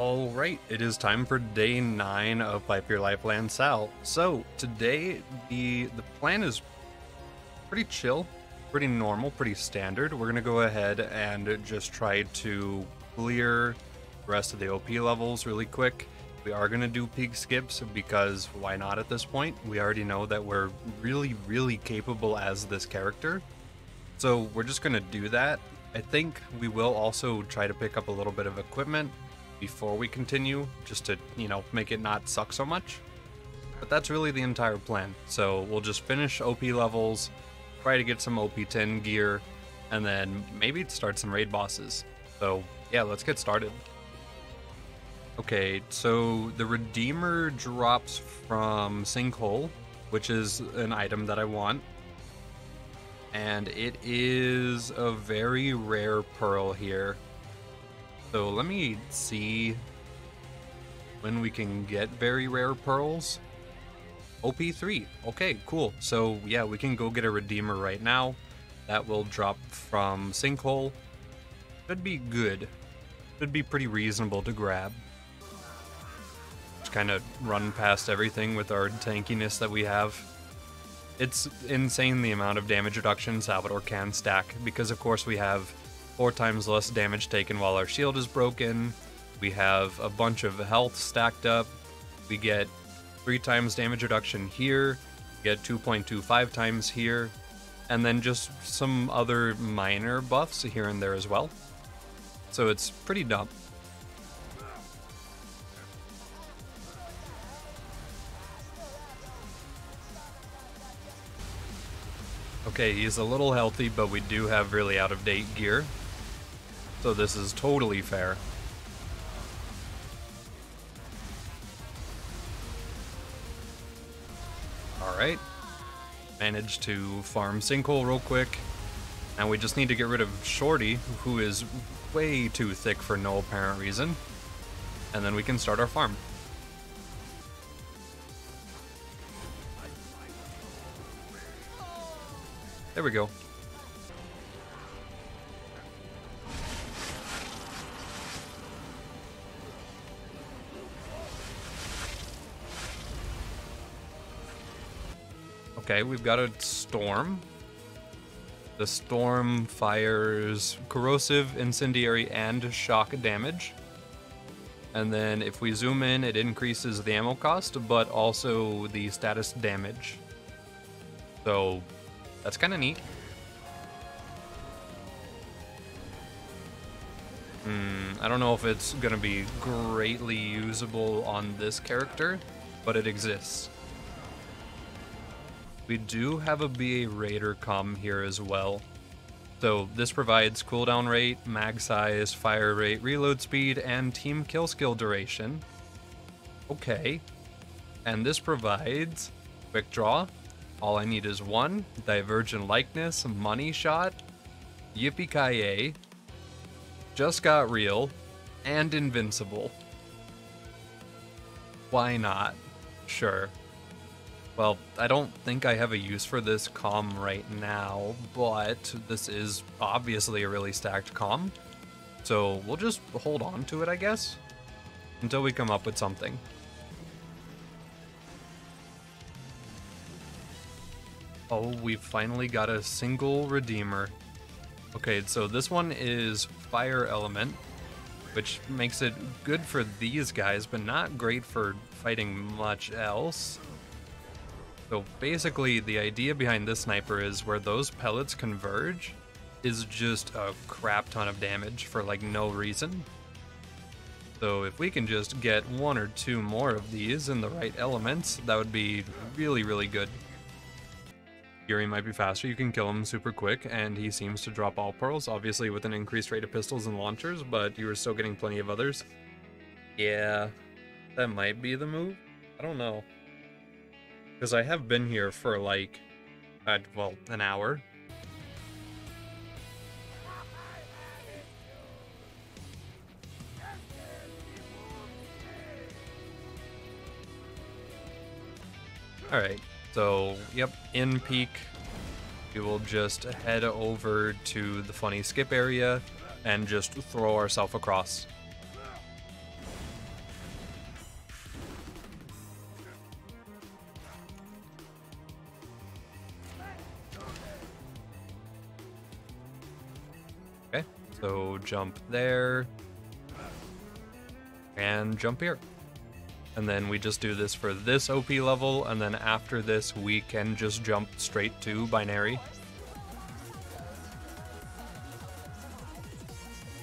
Alright, it is time for day 9 of FFYLands Mod. So, today, the plan is pretty chill, pretty normal, pretty standard. We're gonna go ahead and just try to clear the rest of the OP levels really quick. We are gonna do peak skips because why not at this point? We already know that we're really capable as this character. So we're just gonna do that. I think we will also try to pick up a little bit of equipment before we continue, just to, make it not suck so much. But that's really the entire plan. So we'll just finish OP levels, try to get some OP 10 gear, and then maybe start some raid bosses. So yeah, let's get started. Okay, so the Redeemer drops from Sinkhole, which is an item that I want. And it is a very rare pearl here. So let me see when we can get very rare pearls. OP3. Okay, cool. So yeah, we can go get a Redeemer right now. That will drop from Sinkhole. Should be good. Should be pretty reasonable to grab. Just kind of run past everything with our tankiness that we have. It's insane the amount of damage reduction Salvador can stack, because of course we have 4 times less damage taken while our shield is broken. We have a bunch of health stacked up. We get 3 times damage reduction here, we get 2.25 times here, and then just some other minor buffs here and there as well. So it's pretty dumb. Okay, he's a little healthy, but we do have really out-of-date gear. So this is totally fair. Alright. Managed to farm Sinkhole real quick. Now we just need to get rid of Shorty, who is way too thick for no apparent reason. And then we can start our farm. There we go. Okay, we've got a storm. The storm fires corrosive, incendiary, and shock damage. And then if we zoom in, it increases the ammo cost, but also the status damage. So that's kind of neat. I don't know if it's going to be greatly usable on this character, but it exists. We do have a BA Raider comm here as well. So this provides cooldown rate, mag size, fire rate, reload speed, and team kill skill duration. Okay. And this provides quick draw. All I need is 1, Divergent Likeness, Money Shot, Yippee-ki-yay, Just Got Real, and Invincible. Why not? Sure. Well, I don't think I have a use for this comm right now, but this is obviously a really stacked comm. So we'll just hold on to it, I guess, until we come up with something. Oh, we've finally got a single Redeemer. Okay, so this one is Fire Element, which makes it good for these guys, but not great for fighting much else. So basically, the idea behind this sniper is where those pellets converge is just a crap ton of damage for like no reason. So if we can just get 1 or 2 more of these in the right elements, that would be really good. Fury might be faster, you can kill him super quick, and he seems to drop all pearls, obviously with an increased rate of pistols and launchers, but you are still getting plenty of others. Yeah, that might be the move? I don't know. Because I have been here for like, well, an hour. Alright. So, yep, in peak, we will just head over to the funny skip area and just throw ourselves across. So jump there, and jump here. And then we just do this for this OP level, and then after this we can just jump straight to binary.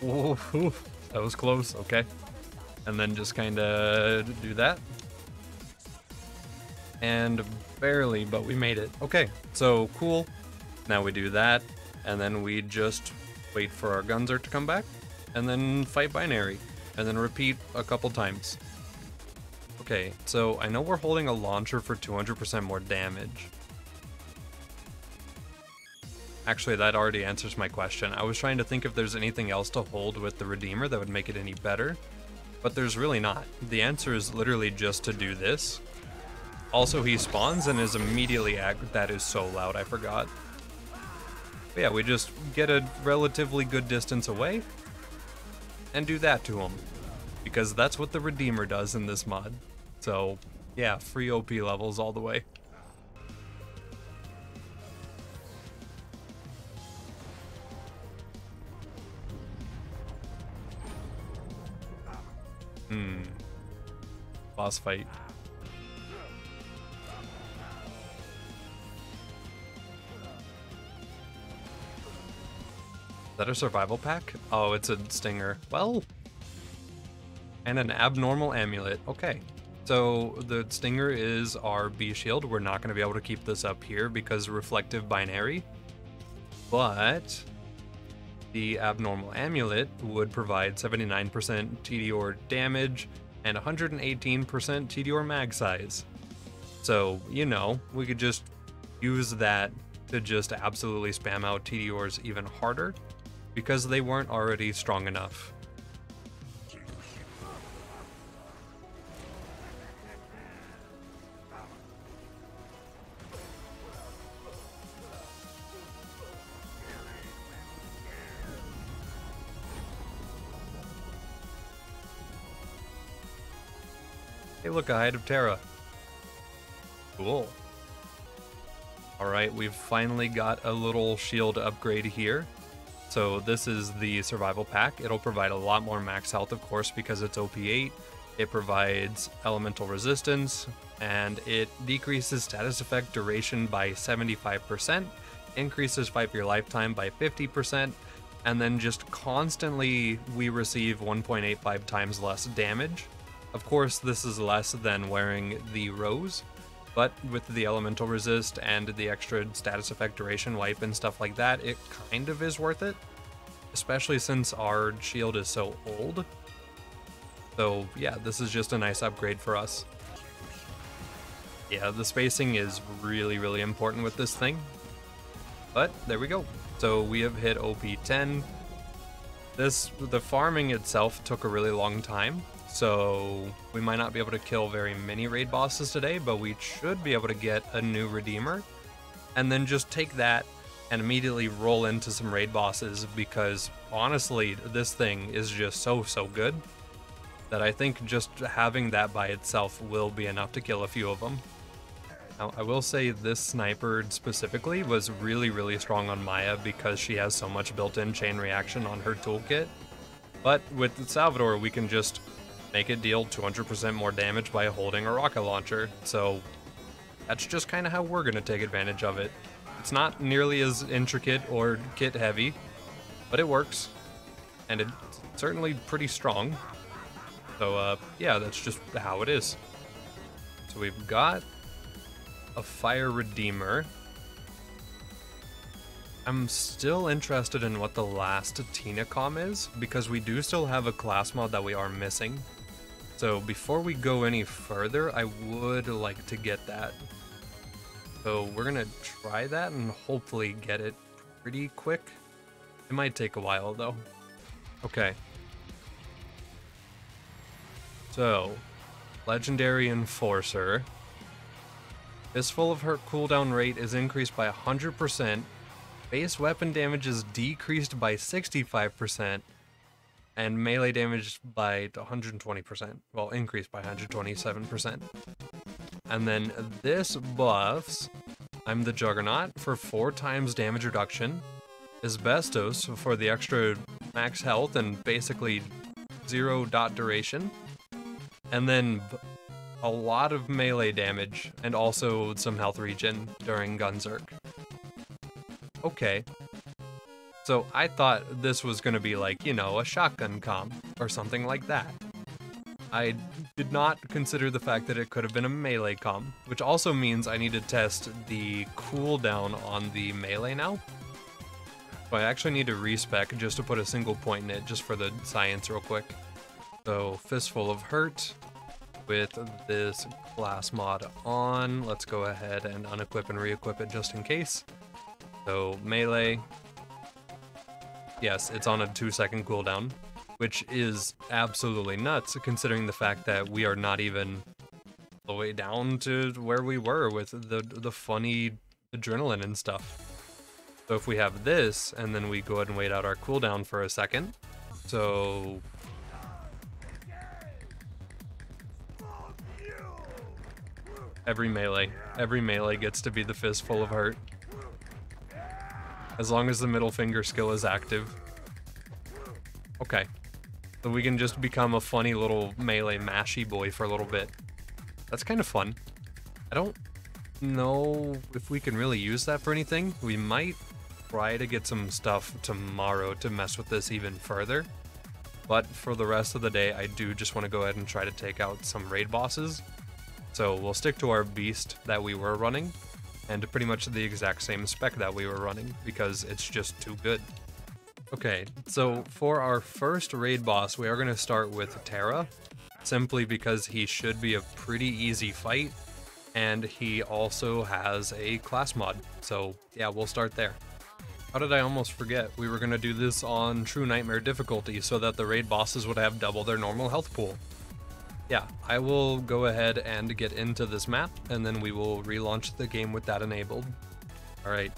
Ooh, that was close, okay. And then just kinda do that. And barely, but we made it. Okay, so cool. Now we do that, and then we just wait for our Gunzer to come back, and then fight binary, and then repeat a couple times. Okay, so I know we're holding a launcher for 200% more damage. Actually, that already answers my question. I was trying to think if there's anything else to hold with the Redeemer that would make it any better, but there's really not. The answer is literally just to do this. Also, he spawns and is immediately that is so loud, I forgot. But yeah, we just get a relatively good distance away and do that to him, because that's what the Redeemer does in this mod. So yeah, free OP levels all the way. Boss fight. Is that a survival pack? Oh, it's a stinger. Well, and an abnormal amulet. Okay. So the stinger is our B shield. We're not going to be able to keep this up here because reflective binary. But the abnormal amulet would provide 79% TDR damage and 118% TDR mag size. So, you know, we could just use that to just absolutely spam out TDRs even harder, because they weren't already strong enough. Hey look, a Hide of Terra. Cool. Alright, we've finally got a little shield upgrade here. So this is the survival pack. It'll provide a lot more max health, of course, because it's OP8. It provides elemental resistance, and it decreases status effect duration by 75%, increases 5-year lifetime by 50%, and then just constantly we receive 1.85 times less damage. Of course, this is less than wearing the rose, but with the elemental resist and the extra status effect duration wipe and stuff like that, it kind of is worth it, especially since our shield is so old. So yeah, this is just a nice upgrade for us. Yeah, the spacing is really, really important with this thing, but there we go. So we have hit OP 10. The farming itself took a really long time, so we might not be able to kill very many raid bosses today, but we should be able to get a new Redeemer, and then just take that and immediately roll into some raid bosses, because honestly, this thing is just so good that I think just having that by itself will be enough to kill a few of them. Now, I will say this sniper specifically was really, really strong on Maya because she has so much built-in chain reaction on her toolkit, but with Salvador, we can just make it deal 200% more damage by holding a rocket launcher, so that's just kind of how we're going to take advantage of it. It's not nearly as intricate or kit heavy, but it works, and it's certainly pretty strong. So yeah, that's just how it is. So we've got a Fire Redeemer. I'm still interested in what the last Tinacom is, because we do still have a class mod that we are missing. So before we go any further, I would like to get that. So we're gonna try that and hopefully get it pretty quick. It might take a while though. Okay. So, Legendary Enforcer. Fistful of Hurt cooldown rate is increased by 100%. Base weapon damage is decreased by 65%. And melee damage by 120%. Well, increased by 127%. And then this buffs I'm the Juggernaut for 4 times damage reduction. Asbestos for the extra max health and basically 0 dot duration. And then a lot of melee damage and also some health regen during Gunzerk. Okay. So I thought this was gonna be like, you know, a shotgun comp or something like that. I did not consider the fact that it could have been a melee comp, which also means I need to test the cooldown on the melee now. So I actually need to respec just to put a single point in it, just for the science real quick. So Fistful of Hurt with this class mod on. Let's go ahead and unequip and re-equip it just in case. So melee. Yes, it's on a 2-second cooldown, which is absolutely nuts considering the fact that we are not even the way down to where we were with the funny adrenaline and stuff. So if we have this, and then we go ahead and wait out our cooldown for a second. So every melee gets to be the Fistful of Hurt. As long as the middle finger skill is active. Okay. So we can just become a funny little melee mashy boy for a little bit. That's kind of fun. I don't know if we can really use that for anything. We might try to get some stuff tomorrow to mess with this even further. But for the rest of the day, I do just want to go ahead and try to take out some raid bosses. So we'll stick to our beast that we were running, and pretty much the exact same spec that we were running, because it's just too good. Okay, so for our first raid boss, we are going to start with Terra, simply because he should be a pretty easy fight, and he also has a class mod, so yeah, we'll start there. How did I almost forget? We were going to do this on True Nightmare difficulty so that the raid bosses would have double their normal health pool. Yeah, I will go ahead and get into this map, and then we will relaunch the game with that enabled. Alright.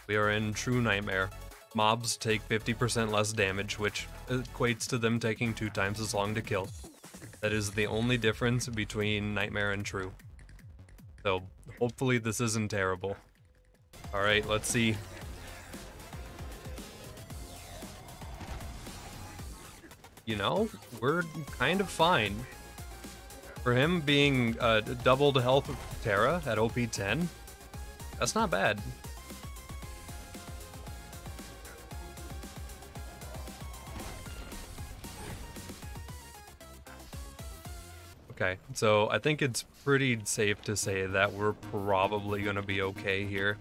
We are in True Nightmare. Mobs take 50% less damage, which equates to them taking 2 times as long to kill. That is the only difference between Nightmare and True. So, hopefully this isn't terrible. Alright, let's see. You know, we're kind of fine. For him being doubled health Terra at OP 10, that's not bad. Okay, so I think it's pretty safe to say that we're probably going to be okay here.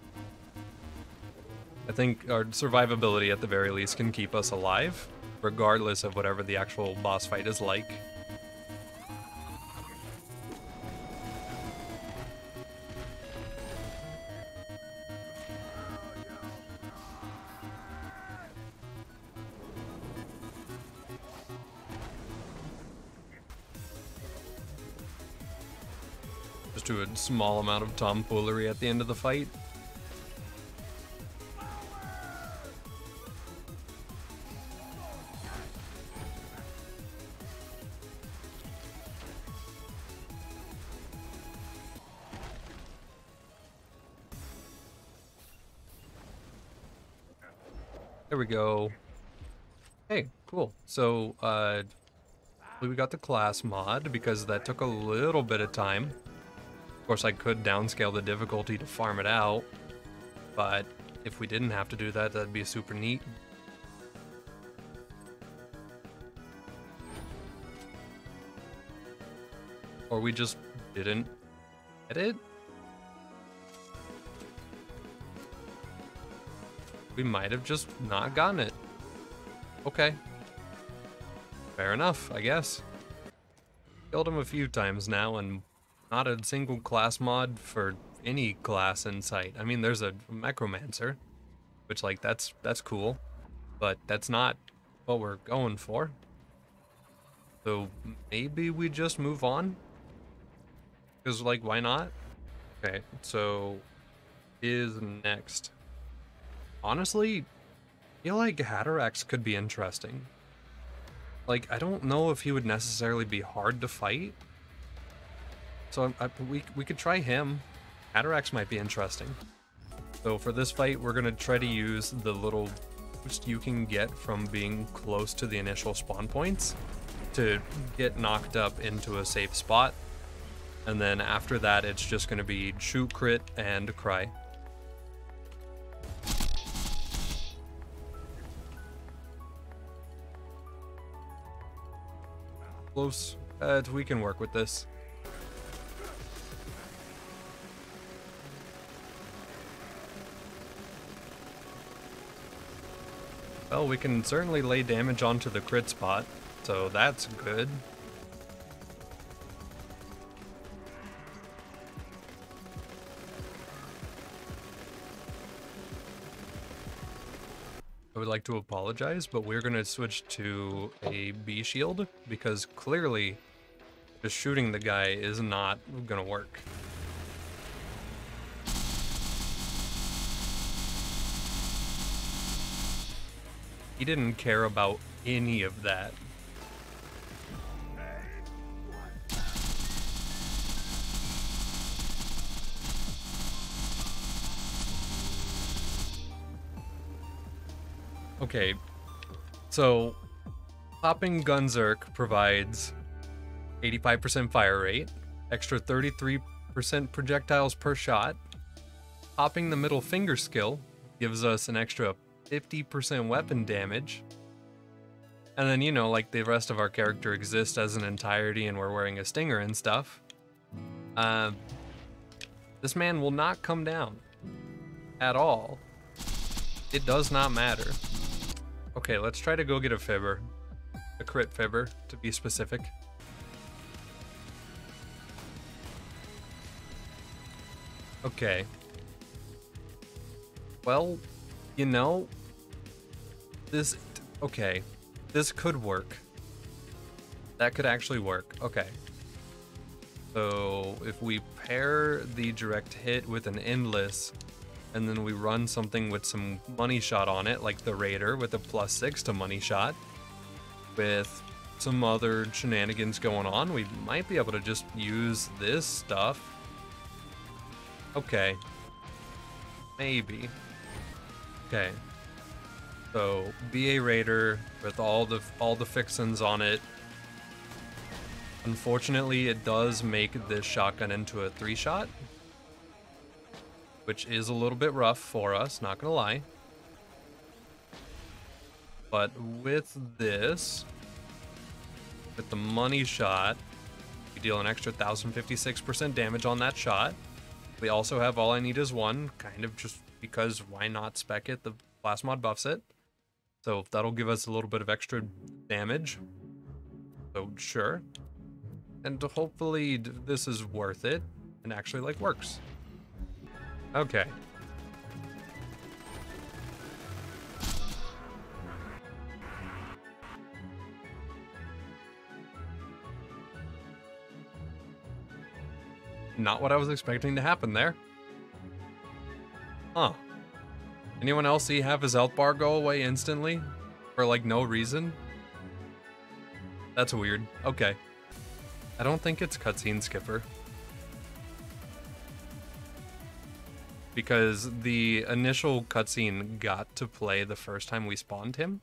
I think our survivability at the very least can keep us alive, regardless of whatever the actual boss fight is like. Just do a small amount of tomfoolery at the end of the fight. There we go. Hey, cool. So, we got the class mod because that took a little bit of time. Of course, I could downscale the difficulty to farm it out, but if we didn't have to do that, that'd be super neat. Or we just didn't get it? We might have just not gotten it. Okay. Fair enough, I guess. Killed him a few times now, and not a single class mod for any class in sight. I mean, there's a Necromancer, which, like, that's cool, but that's not what we're going for. So maybe we just move on? Because, like, why not? Okay, so is next. Honestly, I feel like Haderax could be interesting. Like, I don't know if he would necessarily be hard to fight. So we could try him. Haderax might be interesting. So for this fight, we're going to try to use the little boost you can get from being close to the initial spawn points to get knocked up into a safe spot. And then after that, it's just going to be shoot, crit, and cry. Close. We can work with this. Well, we can certainly lay damage onto the crit spot, so that's good. I would like to apologize, but we're going to switch to a B shield because clearly just shooting the guy is not going to work. He didn't care about any of that. Okay, so popping Gunzerk provides 85% fire rate, extra 33% projectiles per shot. Popping the middle finger skill gives us an extra 50% weapon damage. And then, you know, like the rest of our character exists as an entirety and we're wearing a stinger and stuff. This man will not come down at all. It does not matter. Okay, let's try to go get a fibber. A crit fibber, to be specific. Okay. Well, you know, okay, this could work. That could actually work. Okay. So if we pair the direct hit with an endless, and then we run something with some money shot on it, like the Raider with a +6 to money shot, with some other shenanigans going on, we might be able to just use this stuff. Okay. Maybe. Okay. So BA Raider with all the fixins on it. Unfortunately, it does make this shotgun into a 3-shot, which is a little bit rough for us, not gonna lie. But with this, with the money shot, we deal an extra 1056% damage on that shot. We also have All I Need Is One, kind of just because why not spec it? The FFYLands Mod buffs it. So that'll give us a little bit of extra damage. So sure. And hopefully this is worth it and actually like works. Okay. Not what I was expecting to happen there. Huh. Anyone else see half his health bar go away instantly? For like no reason? That's weird. Okay. I don't think it's cutscene skipper. Because the initial cutscene got to play the first time we spawned him.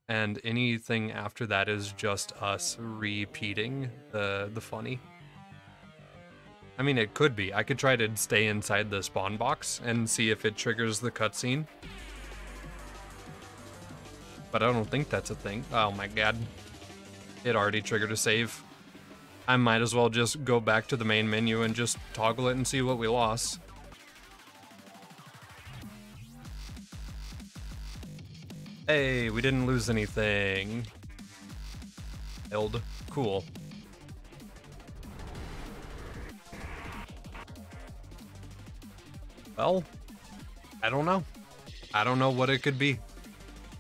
And anything after that is just us repeating the funny. I mean, it could be. I could try to stay inside the spawn box and see if it triggers the cutscene. But I don't think that's a thing. Oh my god. It already triggered a save. I might as well just go back to the main menu and just toggle it and see what we lost. Hey, we didn't lose anything. Held. Cool. Well, I don't know. I don't know what it could be.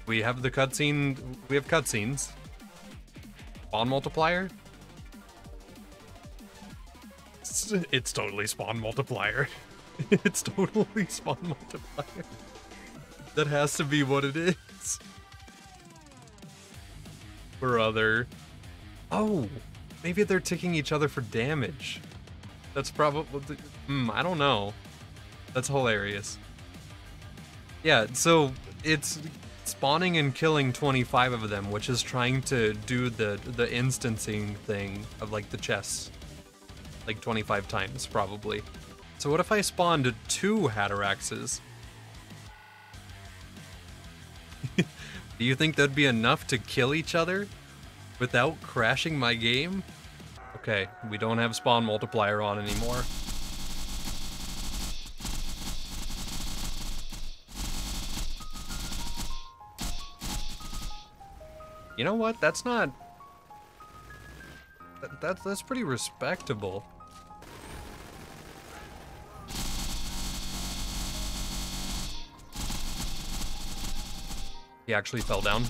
We have the cutscene. We have cutscenes. Spawn multiplier? It's totally spawn multiplier. It's totally spawn multiplier. That has to be what it is. Brother. Oh, maybe they're ticking each other for damage. That's probably... I don't know. That's hilarious. Yeah, so it's spawning and killing 25 of them, which is trying to do the instancing thing of like the chests, like 25 times probably. So what if I spawned 2 Haderaxes? Do you think that'd be enough to kill each other without crashing my game? Okay, we don't have spawn multiplier on anymore. You know what? That's not... That's pretty respectable. He actually fell down.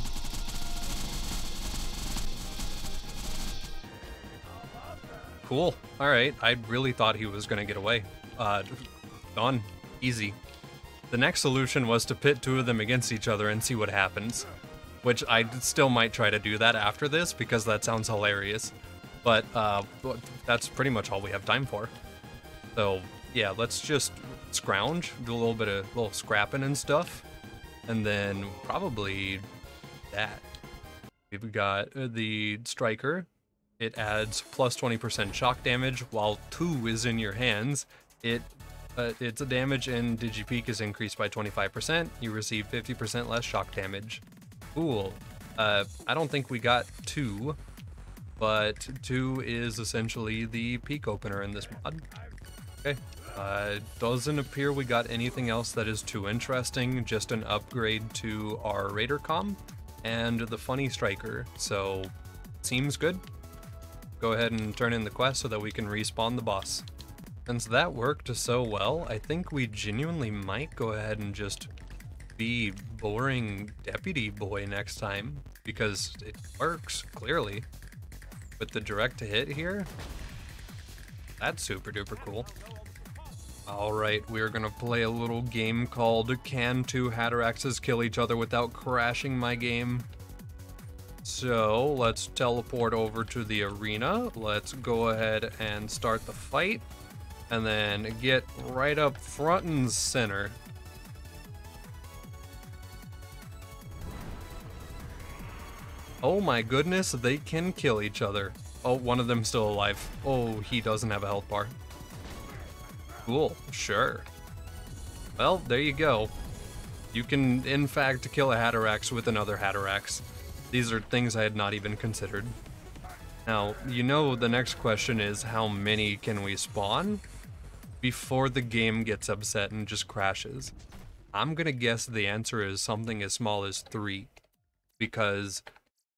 Cool. Alright, I really thought he was gonna get away. Gone. Easy. The next solution was to pit 2 of them against each other and see what happens. Which I still might try to do that after this, because that sounds hilarious. But, that's pretty much all we have time for. So, yeah, let's just scrounge, do a little scrapping and stuff. And then probably that. We've got the striker. It adds plus 20% shock damage while 2 is in your hands. Its damage and digipeak is increased by 25%. You receive 50% less shock damage. Cool. I don't think we got 2, but 2 is essentially the peak opener in this mod. Okay. Doesn't appear we got anything else that is too interesting, just an upgrade to our Raider comm and the funny striker, so seems good. Go ahead and turn in the quest so that we can respawn the boss. Since that worked so well, I think we genuinely might go ahead and just be boring deputy boy next time, because it works, clearly. With the direct to hit here, that's super duper cool. Alright, we're gonna play a little game called Can 2 Haderaxes Kill Each Other Without Crashing My Game? So, let's teleport over to the arena. Let's go ahead and start the fight. And then get right up front and center. Oh my goodness, they can kill each other. Oh, one of them's still alive. Oh, he doesn't have a health bar. Cool, sure. Well, there you go. You can, in fact, kill a Haderax with another Haderax. These are things I had not even considered. Now, you know the next question is how many can we spawn before the game gets upset and just crashes? I'm gonna guess the answer is something as small as 3, because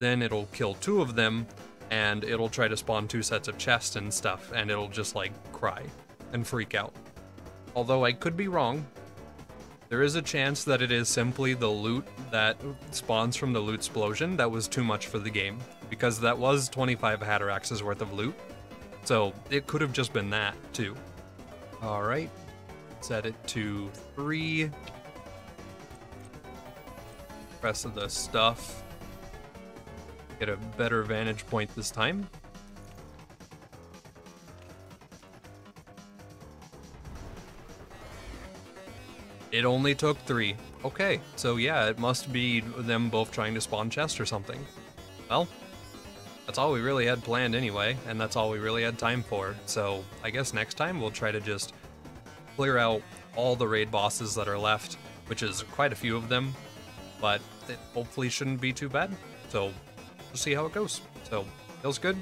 then it'll kill 2 of them and it'll try to spawn 2 sets of chests and stuff, and it'll just like cry and freak out. Although I could be wrong. There is a chance that it is simply the loot that spawns from the loot explosion that was too much for the game, because that was 25 Haderax's worth of loot. So it could have just been that too. Alright, set it to 3. Rest of the stuff. Get a better vantage point this time. It only took 3. Okay, so yeah, it must be them both trying to spawn chests or something. Well, that's all we really had planned anyway, and that's all we really had time for. So I guess next time we'll try to just clear out all the raid bosses that are left, which is quite a few of them, but it hopefully shouldn't be too bad. So we'll see how it goes. So, feels good.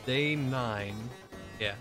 Day 9. Yeah.